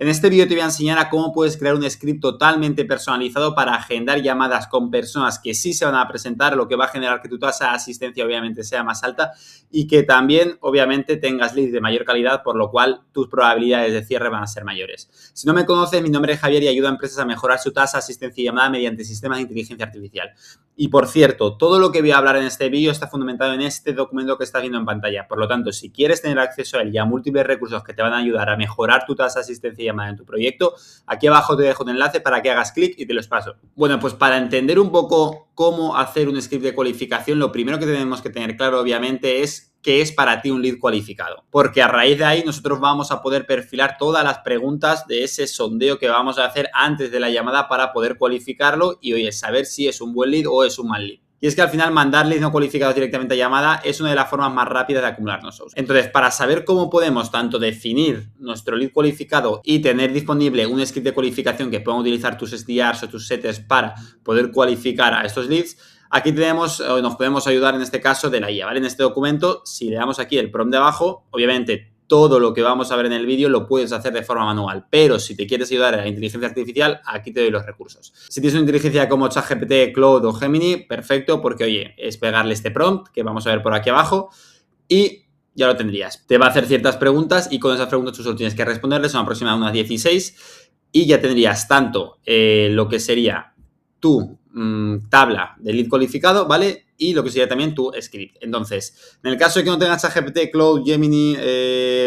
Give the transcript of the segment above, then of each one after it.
En este vídeo te voy a enseñar a cómo puedes crear un script totalmente personalizado para agendar llamadas con personas que sí se van a presentar, lo que va a generar que tu tasa de asistencia obviamente sea más alta y que también obviamente tengas leads de mayor calidad, por lo cual tus probabilidades de cierre van a ser mayores. Si no me conoces, mi nombre es Javier y ayudo a empresas a mejorar su tasa de asistencia y llamada mediante sistemas de inteligencia artificial. Y por cierto, todo lo que voy a hablar en este vídeo está fundamentado en este documento que estás viendo en pantalla. Por lo tanto, si quieres tener acceso a él y a múltiples recursos que te van a ayudar a mejorar tu tasa de asistencia y llamada en tu proyecto, aquí abajo te dejo un enlace para que hagas clic y te los paso. Bueno, pues para entender un poco cómo hacer un script de cualificación, lo primero que tenemos que tener claro, obviamente, es qué es para ti un lead cualificado. Porque a raíz de ahí nosotros vamos a poder perfilar todas las preguntas de ese sondeo que vamos a hacer antes de la llamada para poder cualificarlo y, oye, saber si es un buen lead o es un mal lead. Y es que al final mandar leads no cualificados directamente a llamada es una de las formas más rápidas de acumular nosotros. Entonces, para saber cómo podemos tanto definir nuestro lead cualificado y tener disponible un script de cualificación que puedan utilizar tus SDRs o tus setters para poder cualificar a estos leads, aquí nos podemos ayudar en este caso de la IA, ¿vale? En este documento, si le damos aquí el prompt de abajo, obviamente todo lo que vamos a ver en el vídeo lo puedes hacer de forma manual, pero si te quieres ayudar a la inteligencia artificial, aquí te doy los recursos. Si tienes una inteligencia como ChatGPT, Claude o Gemini, perfecto, porque oye, es pegarle este prompt que vamos a ver por aquí abajo y ya lo tendrías. Te va a hacer ciertas preguntas y con esas preguntas tú solo tienes que responderle, son aproximadamente unas 16 y ya tendrías tanto lo que sería tu tabla de lead cualificado, ¿vale? Y lo que sería también tu script. Entonces, en el caso de que no tengas ChatGPT, Claude, Gemini,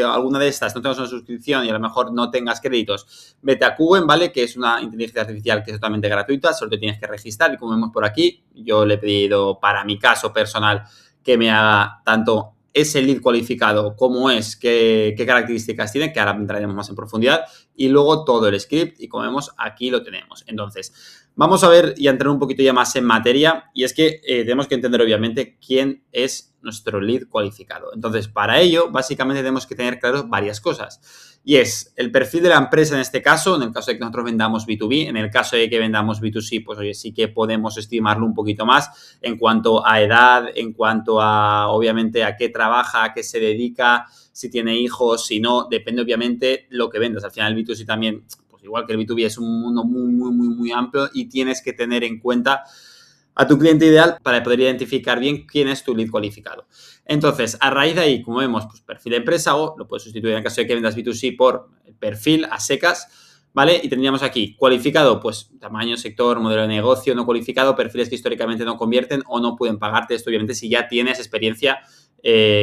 alguna de estas, no tengas una suscripción y a lo mejor no tengas créditos, vete a Qwen, ¿vale? Que es una inteligencia artificial que es totalmente gratuita, solo te tienes que registrar y como vemos por aquí, yo le he pedido para mi caso personal que me haga tanto ese lead cualificado, cómo es, qué características tiene, que ahora entraremos más en profundidad, y luego todo el script, y como vemos, aquí lo tenemos. Entonces, vamos a ver y a entrar un poquito ya más en materia, y es que tenemos que entender, obviamente, quién es nuestro lead cualificado. Entonces, para ello, básicamente tenemos que tener claro varias cosas. Y es el perfil de la empresa en este caso, en el caso de que nosotros vendamos B2B, en el caso de que vendamos B2C, pues oye, sí que podemos estimarlo un poquito más en cuanto a edad, en cuanto a, obviamente, a qué trabaja, a qué se dedica, si tiene hijos, si no, depende obviamente lo que vendas. Al final el B2C también, pues igual que el B2B es un mundo muy amplio y tienes que tener en cuenta a tu cliente ideal para poder identificar bien quién es tu lead cualificado. Entonces, a raíz de ahí, como vemos, pues perfil de empresa o lo puedes sustituir en el caso de que vendas B2C por el perfil a secas, ¿vale? Y tendríamos aquí cualificado, pues tamaño, sector, modelo de negocio, no cualificado, perfiles que históricamente no convierten o no pueden pagarte esto, obviamente, si ya tienes experiencia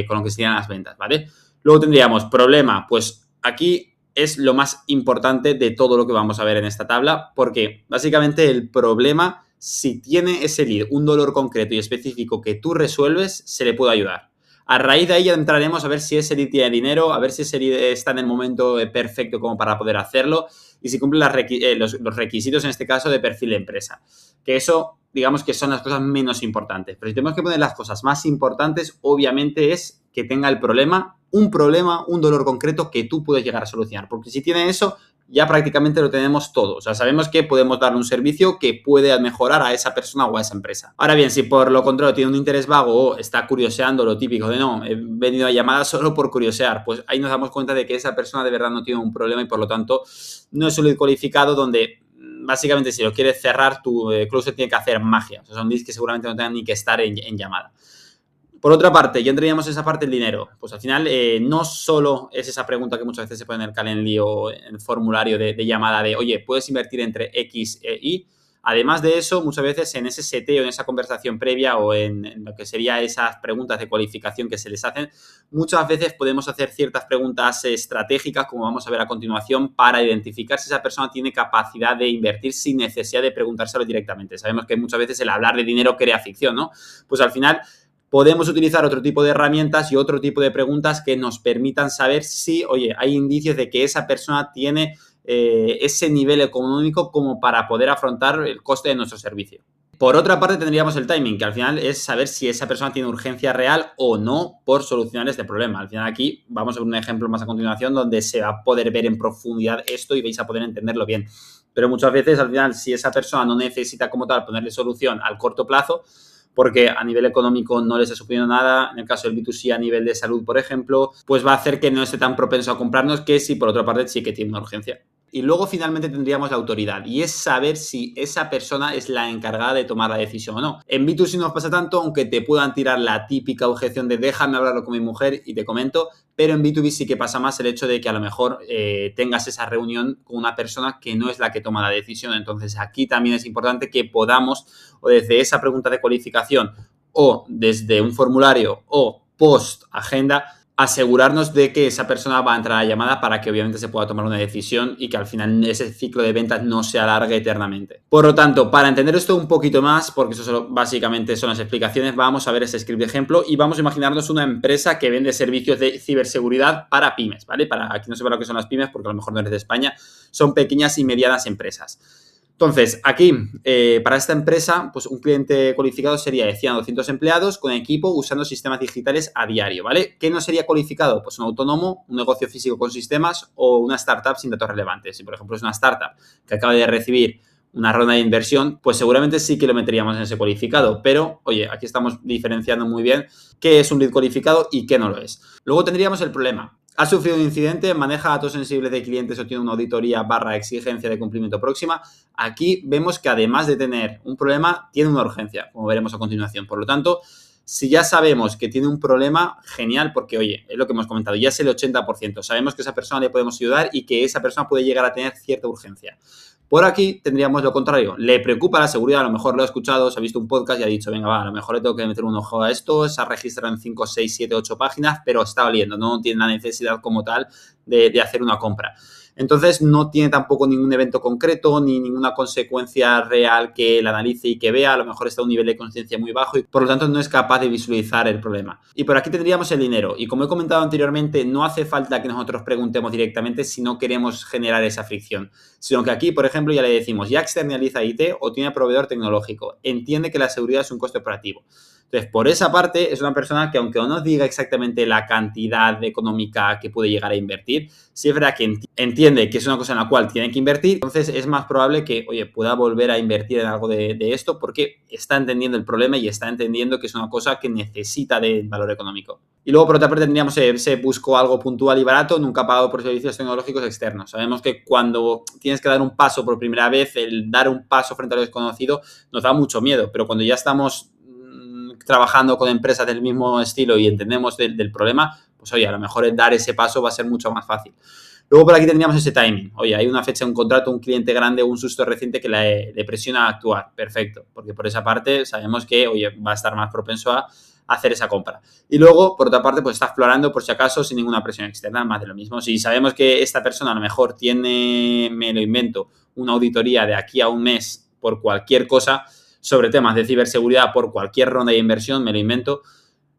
con lo que serían las ventas, ¿vale? Luego tendríamos problema, pues aquí es lo más importante de todo lo que vamos a ver en esta tabla, porque básicamente el problema, si tiene ese lead un dolor concreto y específico que tú resuelves, se le puede ayudar. A raíz de ahí ya entraremos a ver si ese lead tiene dinero, a ver si ese lead está en el momento perfecto como para poder hacerlo y si cumple los requisitos, en este caso, de perfil de empresa. Que eso, digamos que son las cosas menos importantes. Pero si tenemos que poner las cosas más importantes, obviamente es que tenga el problema, un dolor concreto que tú puedes llegar a solucionar. Porque si tiene eso, ya prácticamente lo tenemos todo. O sea, sabemos que podemos darle un servicio que puede mejorar a esa persona o a esa empresa. Ahora bien, si por lo contrario tiene un interés vago o está curioseando, lo típico de no, he venido a llamada solo por curiosear, pues ahí nos damos cuenta de que esa persona de verdad no tiene un problema y por lo tanto no es un lead cualificado donde básicamente si lo quieres cerrar, tu closer tiene que hacer magia. O sea, son leads que seguramente no tengan ni que estar en llamada. Por otra parte, ya entraríamos en esa parte del dinero. Pues al final no solo es esa pregunta que muchas veces se pone en el Calendly o en el formulario de llamada de, oye, ¿puedes invertir entre X e Y? Además de eso, muchas veces en ese seteo, en esa conversación previa o en lo que sería esas preguntas de cualificación que se les hacen, muchas veces podemos hacer ciertas preguntas estratégicas, como vamos a ver a continuación, para identificar si esa persona tiene capacidad de invertir sin necesidad de preguntárselo directamente. Sabemos que muchas veces el hablar de dinero crea ficción, ¿no? Pues al final podemos utilizar otro tipo de herramientas y otro tipo de preguntas que nos permitan saber si, oye, hay indicios de que esa persona tiene ese nivel económico como para poder afrontar el coste de nuestro servicio. Por otra parte, tendríamos el timing, que al final es saber si esa persona tiene urgencia real o no por solucionar este problema. Al final aquí vamos a ver un ejemplo más a continuación donde se va a poder ver en profundidad esto y vais a poder entenderlo bien. Pero muchas veces, al final, si esa persona no necesita como tal ponerle solución al corto plazo, porque a nivel económico no les ha sucedido nada, en el caso del B2C a nivel de salud, por ejemplo, pues va a hacer que no esté tan propenso a comprarnos que si por otra parte sí que tiene una urgencia. Y luego finalmente tendríamos la autoridad y es saber si esa persona es la encargada de tomar la decisión o no. En B2C no nos pasa tanto, aunque te puedan tirar la típica objeción de déjame hablarlo con mi mujer y te comento, pero en B2B sí que pasa más el hecho de que a lo mejor tengas esa reunión con una persona que no es la que toma la decisión. Entonces aquí también es importante que podamos, o desde esa pregunta de cualificación o desde un formulario o post agenda, asegurarnos de que esa persona va a entrar a la llamada para que obviamente se pueda tomar una decisión y que al final ese ciclo de ventas no se alargue eternamente. Por lo tanto, para entender esto un poquito más, porque eso básicamente son las explicaciones, vamos a ver este script de ejemplo y vamos a imaginarnos una empresa que vende servicios de ciberseguridad para pymes, ¿vale? Para aquí no sepa lo que son las pymes, porque a lo mejor no eres de España, son pequeñas y medianas empresas. Entonces, aquí, para esta empresa, pues un cliente cualificado sería de 100 a 200 empleados con equipo usando sistemas digitales a diario, ¿vale? ¿Qué no sería cualificado? Pues un autónomo, un negocio físico con sistemas o una startup sin datos relevantes. Si, por ejemplo, es una startup que acaba de recibir una ronda de inversión, pues seguramente sí que lo meteríamos en ese cualificado. Pero, oye, aquí estamos diferenciando muy bien qué es un lead cualificado y qué no lo es. Luego tendríamos el problema. Ha sufrido un incidente, maneja datos sensibles de clientes o tiene una auditoría / exigencia de cumplimiento próxima. Aquí vemos que además de tener un problema, tiene una urgencia, como veremos a continuación. Por lo tanto, si ya sabemos que tiene un problema, genial, porque, oye, es lo que hemos comentado, ya es el 80%. Sabemos que a esa persona le podemos ayudar y que esa persona puede llegar a tener cierta urgencia. Por aquí tendríamos lo contrario. Le preocupa la seguridad, a lo mejor lo ha escuchado, se ha visto un podcast y ha dicho, venga, va, a lo mejor le tengo que meter un ojo a esto, se ha registrado en 5, 6, 7, 8 páginas, pero está oliendo, no tiene la necesidad como tal de hacer una compra. Entonces no tiene tampoco ningún evento concreto ni ninguna consecuencia real que él analice y que vea. A lo mejor está a un nivel de conciencia muy bajo y por lo tanto no es capaz de visualizar el problema. Y por aquí tendríamos el dinero. Y como he comentado anteriormente, no hace falta que nosotros preguntemos directamente si no queremos generar esa fricción, sino que aquí, por ejemplo, ya le decimos, ya externaliza IT o tiene proveedor tecnológico. Entiende que la seguridad es un coste operativo. Entonces, por esa parte, es una persona que aunque no nos diga exactamente la cantidad económica que puede llegar a invertir, sí es verdad que entiende que es una cosa en la cual tiene que invertir, entonces es más probable que, oye, pueda volver a invertir en algo de esto porque está entendiendo el problema y está entendiendo que es una cosa que necesita de valor económico. Y luego, por otra parte, tendríamos ese busco algo puntual y barato, nunca pagado por servicios tecnológicos externos. Sabemos que cuando tienes que dar un paso por primera vez, el dar un paso frente a lo desconocido nos da mucho miedo, pero cuando ya estamos trabajando con empresas del mismo estilo y entendemos del problema, pues oye, a lo mejor dar ese paso va a ser mucho más fácil. Luego por aquí tendríamos ese timing. Oye, hay una fecha, un contrato, un cliente grande o un susto reciente que le presiona a actuar. Perfecto, porque por esa parte sabemos que, oye, va a estar más propenso a hacer esa compra. Y luego, por otra parte, pues está explorando por si acaso sin ninguna presión externa, más de lo mismo. Si sabemos que esta persona a lo mejor tiene, me lo invento, una auditoría de aquí a un mes por cualquier cosa, sobre temas de ciberseguridad por cualquier ronda de inversión, me lo invento.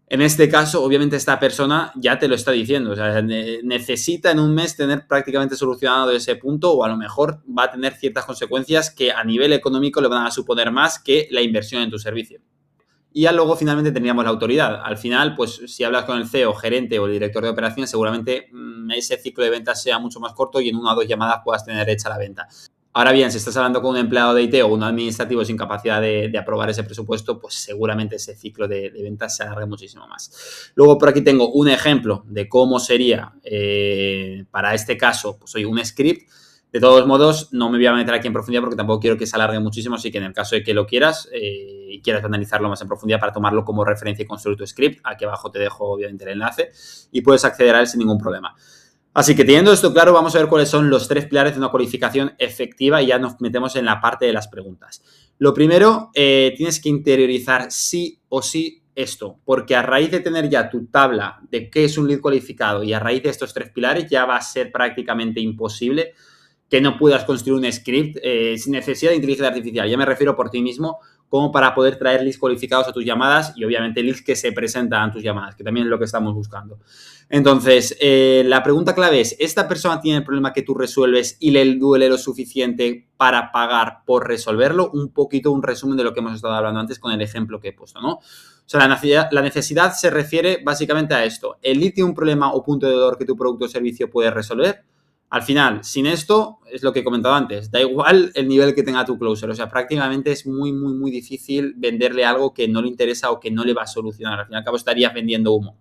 En este caso, obviamente, esta persona ya te lo está diciendo. O sea, necesita en un mes tener prácticamente solucionado ese punto o a lo mejor va a tener ciertas consecuencias que a nivel económico le van a suponer más que la inversión en tu servicio. Y ya luego finalmente tendríamos la autoridad. Al final, pues si hablas con el CEO, gerente o el director de operaciones, seguramente ese ciclo de ventas sea mucho más corto y en una o dos llamadas puedas tener hecha la venta. Ahora bien, si estás hablando con un empleado de IT o un administrativo sin capacidad de aprobar ese presupuesto, pues seguramente ese ciclo de ventas se alargue muchísimo más. Luego por aquí tengo un ejemplo de cómo sería para este caso, pues oye, un script. De todos modos, no me voy a meter aquí en profundidad porque tampoco quiero que se alargue muchísimo, así que en el caso de que lo quieras y quieras analizarlo más en profundidad para tomarlo como referencia y construir tu script, aquí abajo te dejo obviamente el enlace y puedes acceder a él sin ningún problema. Así que teniendo esto claro, vamos a ver cuáles son los 3 pilares de una cualificación efectiva y ya nos metemos en la parte de las preguntas. Lo primero, tienes que interiorizar sí o sí esto, porque a raíz de tener ya tu tabla de qué es un lead cualificado y a raíz de estos 3 pilares ya va a ser prácticamente imposible que no puedas construir un script sin necesidad de inteligencia artificial. Ya me refiero por ti mismo como para poder traer leads cualificados a tus llamadas y obviamente leads que se presentan a tus llamadas, que también es lo que estamos buscando. Entonces, la pregunta clave es, ¿esta persona tiene el problema que tú resuelves y le duele lo suficiente para pagar por resolverlo? Un poquito un resumen de lo que hemos estado hablando antes con el ejemplo que he puesto, ¿no? O sea, la necesidad se refiere básicamente a esto. ¿El lead tiene un problema o punto de dolor que tu producto o servicio puede resolver? Al final, sin esto, es lo que he comentado antes, da igual el nivel que tenga tu closer, o sea, prácticamente es muy, muy, muy difícil venderle algo que no le interesa o que no le va a solucionar. Al fin y al cabo estarías vendiendo humo.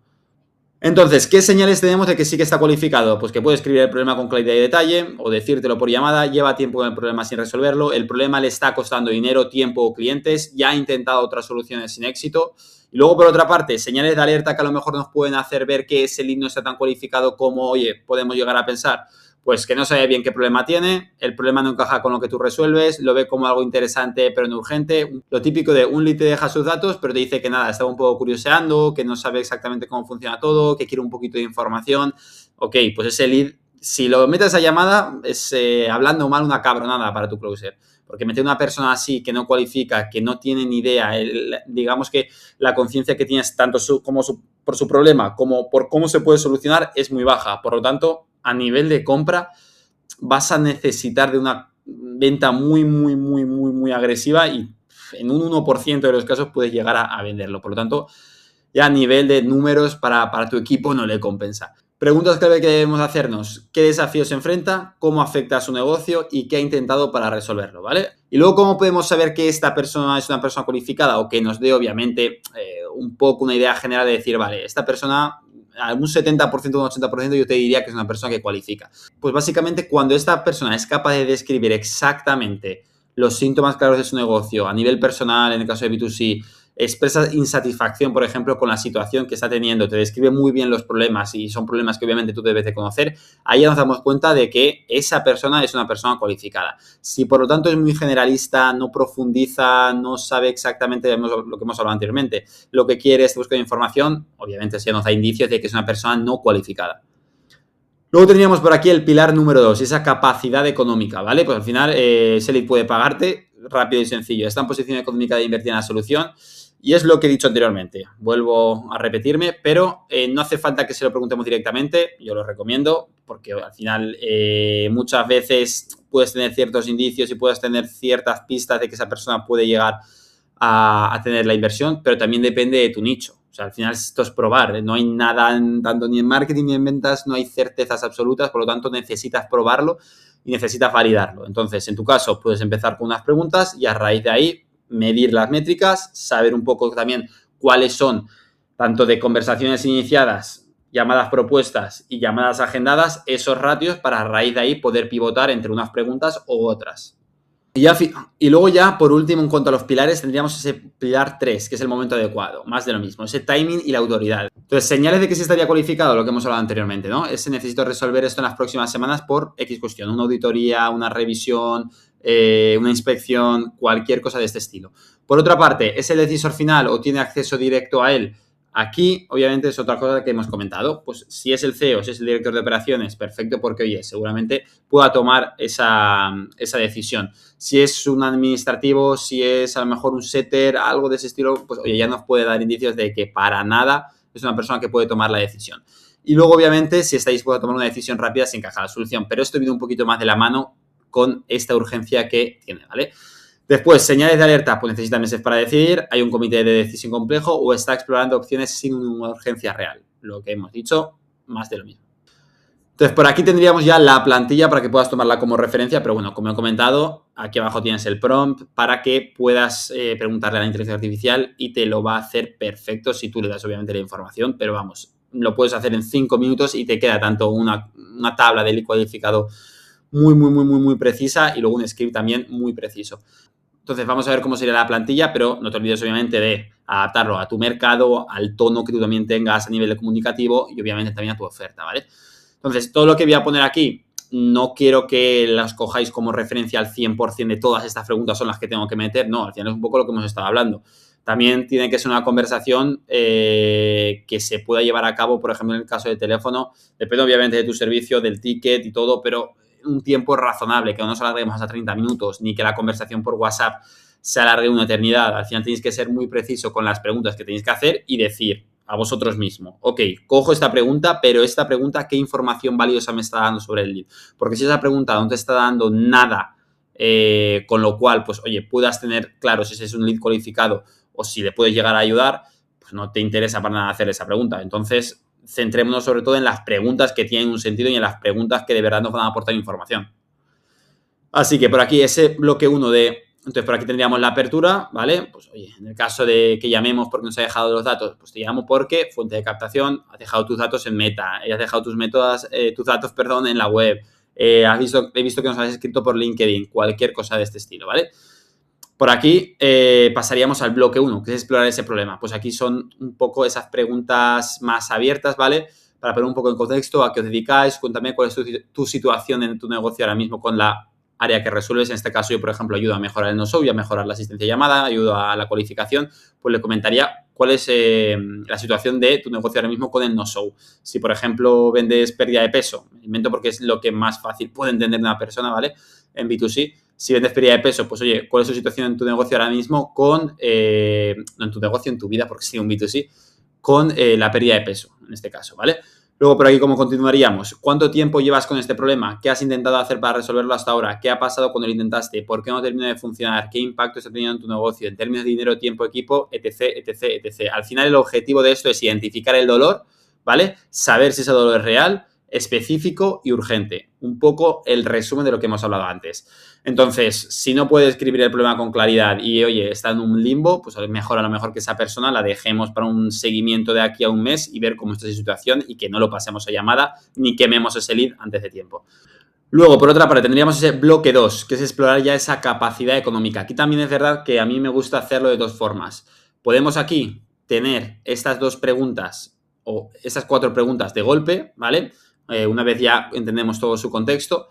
Entonces, ¿qué señales tenemos de que sí que está cualificado? Pues que puede escribir el problema con claridad y detalle o decírtelo por llamada, lleva tiempo con el problema sin resolverlo, el problema le está costando dinero, tiempo o clientes, ya ha intentado otras soluciones sin éxito. Y luego, por otra parte, señales de alerta que a lo mejor nos pueden hacer ver que ese lead no está tan cualificado como, oye, podemos llegar a pensar. Pues que no sabe bien qué problema tiene, el problema no encaja con lo que tú resuelves, lo ve como algo interesante pero no urgente. Lo típico de un lead te deja sus datos, pero te dice que nada, estaba un poco curioseando, que no sabe exactamente cómo funciona todo, que quiere un poquito de información. Ok, pues ese lead, si lo metes a llamada, es hablando mal una cabronada para tu closer. Porque meter una persona así que no cualifica, que no tiene ni idea, digamos que la conciencia que tienes tanto por su problema como por cómo se puede solucionar es muy baja. Por lo tanto, a nivel de compra vas a necesitar de una venta muy agresiva y en un 1% de los casos puedes llegar a venderlo. Por lo tanto, ya a nivel de números para tu equipo no le compensa. Preguntas clave que debemos hacernos: ¿qué desafíos se enfrenta? ¿Cómo afecta a su negocio? ¿Y qué ha intentado para resolverlo? ¿Vale? Y luego, ¿cómo podemos saber que esta persona es una persona cualificada? O que nos dé, obviamente, un poco una idea general de decir, vale, esta persona, un 70%, un 80%, yo te diría que es una persona que cualifica. Pues básicamente cuando esta persona es capaz de describir exactamente los síntomas claros de su negocio a nivel personal, en el caso de B2C, expresa insatisfacción, por ejemplo, con la situación que está teniendo, te describe muy bien los problemas y son problemas que obviamente tú debes de conocer, ahí ya nos damos cuenta de que esa persona es una persona cualificada. Si por lo tanto es muy generalista, no profundiza, no sabe exactamente lo que hemos hablado anteriormente, lo que quiere es buscar información, obviamente sí nos da indicios de que es una persona no cualificada. Luego tendríamos por aquí el pilar número 2, esa capacidad económica, ¿vale? Pues al final Selig puede pagarte rápido y sencillo. Está en posición económica de invertir en la solución y es lo que he dicho anteriormente. Vuelvo a repetirme, pero no hace falta que se lo preguntemos directamente. Yo lo recomiendo porque al final muchas veces puedes tener ciertos indicios y puedes tener ciertas pistas de que esa persona puede llegar a tener la inversión, pero también depende de tu nicho. O sea, al final esto es probar, no hay nada tanto ni en marketing ni en ventas, no hay certezas absolutas, por lo tanto necesitas probarlo y necesitas validarlo. Entonces, en tu caso, puedes empezar con unas preguntas y a raíz de ahí medir las métricas, saber un poco también cuáles son, tanto de conversaciones iniciadas, llamadas propuestas y llamadas agendadas, esos ratios para a raíz de ahí poder pivotar entre unas preguntas u otras. Y luego ya, por último, en cuanto a los pilares, tendríamos ese pilar 3, que es el momento adecuado, más de lo mismo, ese timing y la autoridad. Entonces, señales de que sí estaría cualificado, lo que hemos hablado anteriormente, ¿no? Necesito resolver esto en las próximas semanas por X cuestión, una auditoría, una revisión, una inspección, cualquier cosa de este estilo. Por otra parte, ¿es el decisor final o tiene acceso directo a él? Aquí, obviamente, es otra cosa que hemos comentado. Pues si es el CEO, si es el director de operaciones, perfecto, porque, oye, seguramente pueda tomar esa decisión. Si es un administrativo, si es a lo mejor un setter, algo de ese estilo, pues, oye, ya nos puede dar indicios de que para nada es una persona que puede tomar la decisión. Y luego, obviamente, si está dispuesto a tomar una decisión rápida, se encaja la solución. Pero esto viene un poquito más de la mano con esta urgencia que tiene, ¿vale? Después, señales de alerta, pues necesita meses para decidir, hay un comité de decisión complejo o está explorando opciones sin una urgencia real. Lo que hemos dicho, más de lo mismo. Entonces, por aquí tendríamos ya la plantilla para que puedas tomarla como referencia, pero bueno, como he comentado, aquí abajo tienes el prompt para que puedas preguntarle a la inteligencia artificial y te lo va a hacer perfecto si tú le das obviamente la información, pero vamos, lo puedes hacer en 5 minutos y te queda tanto una tabla de lead cualificado muy precisa y luego un script también muy preciso. Entonces, vamos a ver cómo sería la plantilla, pero no te olvides, obviamente, de adaptarlo a tu mercado, al tono que tú también tengas a nivel de comunicativo y, obviamente, también a tu oferta, ¿vale? Entonces, todo lo que voy a poner aquí, no quiero que las cojáis como referencia al 100% de todas estas preguntas son las que tengo que meter. No, al final es un poco lo que hemos estado hablando. También tiene que ser una conversación que se pueda llevar a cabo, por ejemplo, en el caso del teléfono. Depende, obviamente, de tu servicio, del ticket y todo, pero un tiempo razonable, que no nos alarguemos hasta 30 minutos, ni que la conversación por WhatsApp se alargue una eternidad. Al final tenéis que ser muy preciso con las preguntas que tenéis que hacer y decir a vosotros mismos, ok, cojo esta pregunta, pero esta pregunta, ¿qué información valiosa me está dando sobre el lead? Porque si esa pregunta no te está dando nada, con lo cual, pues, oye, puedas tener claro si ese es un lead cualificado o si le puedes llegar a ayudar, pues no te interesa para nada hacer esa pregunta. Entonces, centrémonos sobre todo en las preguntas que tienen un sentido y en las preguntas que de verdad nos van a aportar información. Así que por aquí ese bloque 1 de Entonces, por aquí tendríamos la apertura, ¿vale? Pues, oye, en el caso de que llamemos porque nos ha dejado los datos, pues te llamo porque fuente de captación, has dejado tus datos en Meta, has dejado tus datos, perdón, en la web, he visto que nos has escrito por LinkedIn, cualquier cosa de este estilo, ¿vale? Por aquí pasaríamos al bloque 1, que es explorar ese problema. Pues aquí son un poco esas preguntas más abiertas, ¿vale? Para poner un poco en contexto a qué os dedicáis, cuéntame cuál es tu situación en tu negocio ahora mismo con la área que resuelves. En este caso, yo, por ejemplo, ayudo a mejorar el no-show y a mejorar la asistencia de llamada, ayudo a la cualificación, pues le comentaría cuál es la situación de tu negocio ahora mismo con el no-show. Si, por ejemplo, vendes pérdida de peso, me invento porque es lo que más fácil puede entender una persona, ¿vale? En B2C, si vendes pérdida de peso, pues oye, ¿cuál es tu situación en tu negocio ahora mismo con, no en tu negocio, en tu vida, porque sería un B2C, con la pérdida de peso, en este caso, ¿vale? Luego, por aquí, ¿cómo continuaríamos? ¿Cuánto tiempo llevas con este problema? ¿Qué has intentado hacer para resolverlo hasta ahora? ¿Qué ha pasado cuando lo intentaste? ¿Por qué no terminó de funcionar? ¿Qué impacto está teniendo en tu negocio? En términos de dinero, tiempo, equipo, etc, etc, etc. Al final, el objetivo de esto es identificar el dolor, ¿vale? Saber si ese dolor es real, específico y urgente. Un poco el resumen de lo que hemos hablado antes. Entonces, si no puede escribir el problema con claridad y, oye, está en un limbo, pues mejor a lo mejor que esa persona la dejemos para un seguimiento de aquí a un mes y ver cómo está su situación y que no lo pasemos a llamada ni quememos ese lead antes de tiempo. Luego, por otra parte, tendríamos ese bloque 2, que es explorar ya esa capacidad económica. Aquí también es verdad que a mí me gusta hacerlo de dos formas. Podemos aquí tener estas dos preguntas o esas 4 preguntas de golpe, ¿vale? Una vez ya entendemos todo su contexto.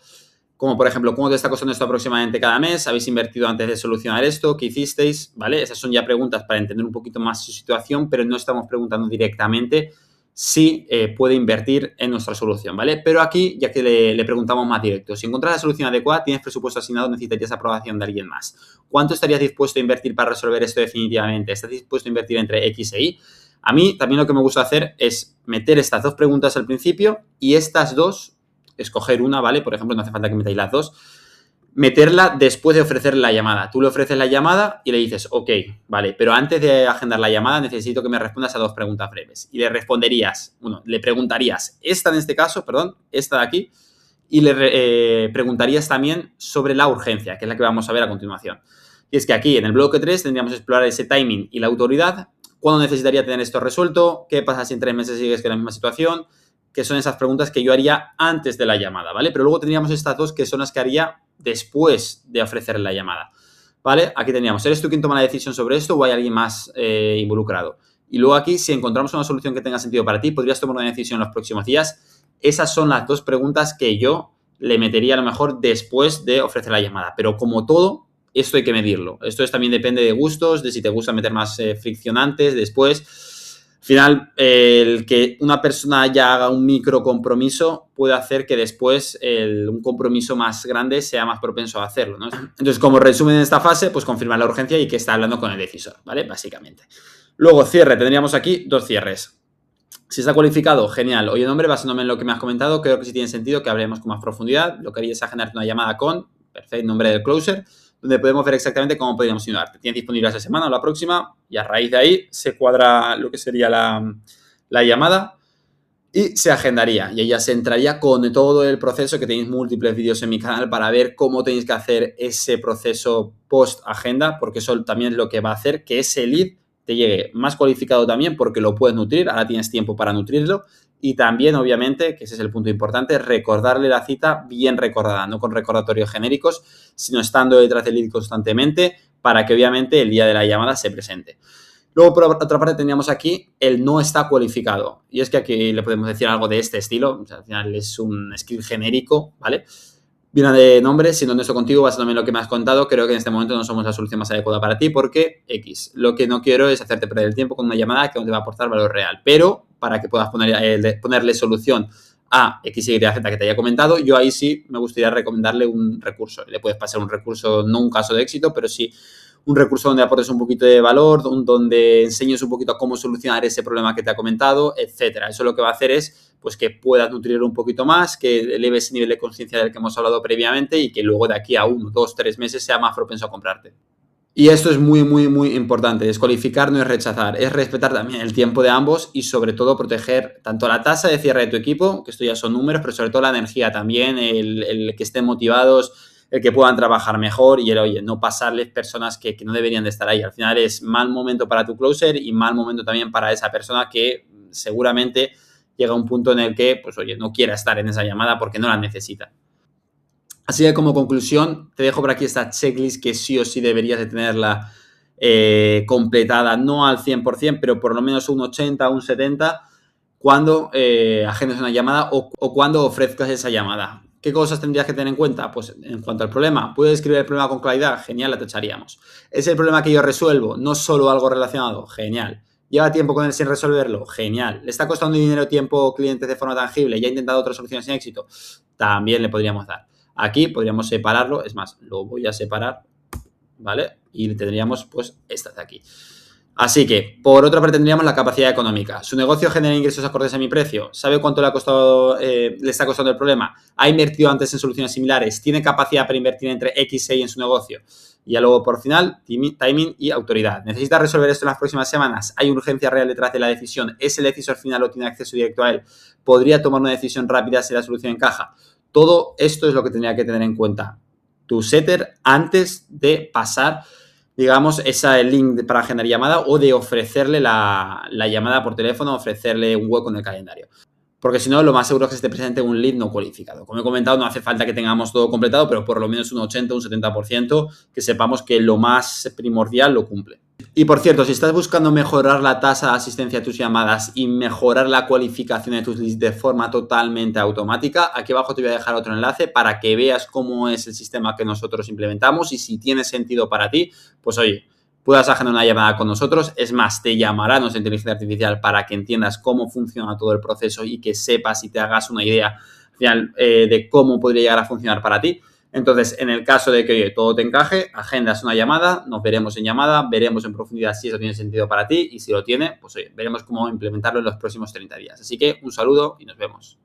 Como, por ejemplo, ¿cómo te está costando esto aproximadamente cada mes? ¿Habéis invertido antes de solucionar esto? ¿Qué hicisteis? ¿Vale? Esas son ya preguntas para entender un poquito más su situación, pero no estamos preguntando directamente si puede invertir en nuestra solución, ¿vale? Pero aquí, ya que le preguntamos más directo, si encuentras la solución adecuada, tienes presupuesto asignado, necesitarías aprobación de alguien más. ¿Cuánto estarías dispuesto a invertir para resolver esto definitivamente? ¿Estás dispuesto a invertir entre X e Y? A mí también lo que me gusta hacer es meter estas 2 preguntas al principio y estas 2, escoger una, ¿vale? Por ejemplo, no hace falta que metáis las 2, meterla después de ofrecerle la llamada. Tú le ofreces la llamada y le dices, ok, vale, pero antes de agendar la llamada necesito que me respondas a 2 preguntas breves. Y le responderías, le preguntarías, esta en este caso, perdón, esta de aquí, y le preguntarías también sobre la urgencia, que es la que vamos a ver a continuación. Y es que aquí, en el bloque 3, tendríamos que explorar ese timing y la autoridad. ¿Cuándo necesitaría tener esto resuelto? ¿Qué pasa si en 3 meses sigues con la misma situación? Que son esas preguntas que yo haría antes de la llamada, ¿vale? Pero luego tendríamos estas 2 que son las que haría después de ofrecer la llamada, ¿vale? Aquí tendríamos, ¿eres tú quien toma la decisión sobre esto o hay alguien más involucrado? Y luego aquí, si encontramos una solución que tenga sentido para ti, podrías tomar una decisión en los próximos días. Esas son las 2 preguntas que yo le metería a lo mejor después de ofrecer la llamada. Pero como todo, esto hay que medirlo. Esto también depende de gustos, de si te gusta meter más friccionantes después. Al final, el que una persona ya haga un micro compromiso puede hacer que después un compromiso más grande sea más propenso a hacerlo, ¿no? Entonces, como resumen en esta fase, pues confirmar la urgencia y que está hablando con el decisor, ¿vale? Básicamente. Luego, cierre. Tendríamos aquí 2 cierres. Si está cualificado, genial. Oye, nombre, basándome en lo que me has comentado, creo que sí tiene sentido que hablemos con más profundidad. Lo que haría es agendarte una llamada con, perfecto, nombre del closer, donde podemos ver exactamente cómo podríamos ayudarte. Tienes disponible esta semana o la próxima y a raíz de ahí se cuadra lo que sería la llamada y se agendaría. Y ahí ya se entraría con todo el proceso, que tenéis múltiples vídeos en mi canal para ver cómo tenéis que hacer ese proceso post-agenda, porque eso también es lo que va a hacer que ese lead te llegue más cualificado también, porque lo puedes nutrir, ahora tienes tiempo para nutrirlo. Y también, obviamente, que ese es el punto importante, recordarle la cita bien recordada, no con recordatorios genéricos, sino estando detrás del lead constantemente para que, obviamente, el día de la llamada se presente. Luego, por otra parte, teníamos aquí el no está cualificado. Y es que aquí le podemos decir algo de este estilo. O sea, al final es un skill genérico, ¿vale? Viene de nombre, siendo honesto contigo, basándome en lo que me has contado, creo que en este momento no somos la solución más adecuada para ti porque X. Lo que no quiero es hacerte perder el tiempo con una llamada que no te va a aportar valor real. Pero para que puedas ponerle solución a X, Y, Z que te haya comentado, yo ahí sí me gustaría recomendarle un recurso. Le puedes pasar un recurso, no un caso de éxito, pero sí un recurso donde aportes un poquito de valor, donde enseñes un poquito a cómo solucionar ese problema que te ha comentado, etcétera. Eso lo que va a hacer es pues que puedas nutrir un poquito más, que eleve ese nivel de conciencia del que hemos hablado previamente y que luego de aquí a 1, 2, 3 meses sea más propenso a comprarte. Y esto es muy, muy, muy importante. Descualificar no es rechazar, es respetar también el tiempo de ambos y sobre todo proteger tanto la tasa de cierre de tu equipo, que esto ya son números, pero sobre todo la energía también, el que estén motivados, el que puedan trabajar mejor y el, oye, no pasarles personas que no deberían de estar ahí. Al final es mal momento para tu closer y mal momento también para esa persona que seguramente llega a un punto en el que, pues oye, no quiera estar en esa llamada porque no la necesita. Así que como conclusión, te dejo por aquí esta checklist que sí o sí deberías de tenerla completada, no al 100%, pero por lo menos un 80, un 70%, cuando agendes una llamada o cuando ofrezcas esa llamada. ¿Qué cosas tendrías que tener en cuenta? Pues en cuanto al problema, ¿puedes describir el problema con claridad? Genial, la tacharíamos. ¿Es el problema que yo resuelvo? No solo algo relacionado. Genial. ¿Lleva tiempo con él sin resolverlo? Genial. ¿Le está costando dinero, tiempo, clientes de forma tangible? ¿Ya ha intentado otras soluciones sin éxito? También le podríamos dar. Aquí podríamos separarlo, es más, lo voy a separar, ¿vale? Y tendríamos pues estas de aquí. Así que, por otra parte, tendríamos la capacidad económica. ¿Su negocio genera ingresos acordes a mi precio? ¿Sabe cuánto le ha costado, le está costando el problema? ¿Ha invertido antes en soluciones similares? ¿Tiene capacidad para invertir entre X y Y en su negocio? Y ya luego, por final, timing y autoridad. ¿Necesita resolver esto en las próximas semanas? ¿Hay urgencia real detrás de la decisión? ¿Es el decisor final o tiene acceso directo a él? ¿Podría tomar una decisión rápida si la solución encaja? Todo esto es lo que tendría que tener en cuenta tu setter antes de pasar, digamos, ese link para agendar llamada o de ofrecerle la llamada por teléfono, ofrecerle un hueco en el calendario. Porque si no, lo más seguro es que se te presente un lead no cualificado. Como he comentado, no hace falta que tengamos todo completado, pero por lo menos un 80, un 70%, que sepamos que lo más primordial lo cumple. Y por cierto, si estás buscando mejorar la tasa de asistencia a tus llamadas y mejorar la cualificación de tus leads de forma totalmente automática, aquí abajo te voy a dejar otro enlace para que veas cómo es el sistema que nosotros implementamos y si tiene sentido para ti, pues oye, puedas agendar una llamada con nosotros. Es más, te llamará nuestra inteligencia artificial para que entiendas cómo funciona todo el proceso y que sepas y te hagas una idea al final de cómo podría llegar a funcionar para ti. Entonces, en el caso de que oye, todo te encaje, agendas una llamada, nos veremos en llamada, veremos en profundidad si eso tiene sentido para ti y si lo tiene, pues oye, veremos cómo implementarlo en los próximos 30 días. Así que un saludo y nos vemos.